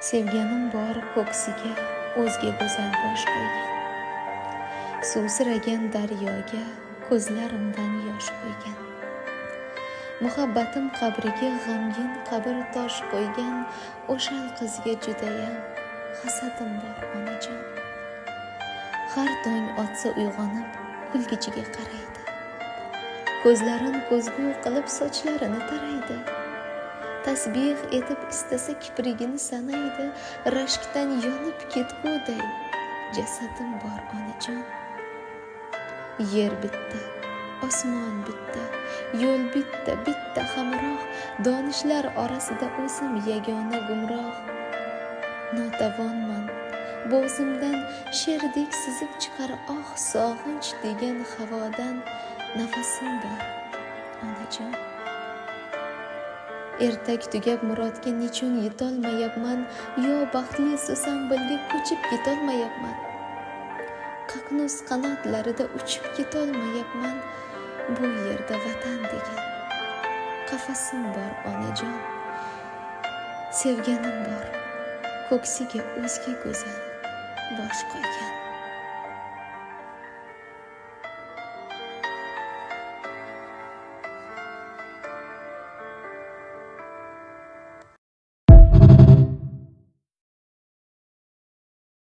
Sevganim bor ko'ksiga o'zga go'zal bosh qo'ygan. Suvsiragan daryoga ko'zlarimdan yosh qo'ygan. Muhabbatim qabriga g'amgin qabr tosh qo'ygan o'shal qizga judayam hasadim bor onajon. Har tong otsa uyg'onib kulgichiga qaraydi. Ko'zlarin ko'zgu qilib sochlarini taraydi. Tasbih etib istasa kiprigini sanaydi. Rashkdan yonib ketguday jasadim bor onajon. Yer bitta, osmon bitta, yo'l bitta, bitta hamroh. Donishlar orasida o'zim yagona gumroh. Notavonman, bo'g'zimdan sherdek sizib chiqar oh sog'inch degan havodan nafasim bor onajon. Ertak tugab murodga nechun yetolmayapman, yo baxtli susambilga ko'chib ketolmayapman. Qaqnus qanotlarida uchib ketolmayapman. Bu yerda vatan degan qafasim bor onajon. Sevganim bor ko'ksiga o'zga go'zal bosh qo'ygan.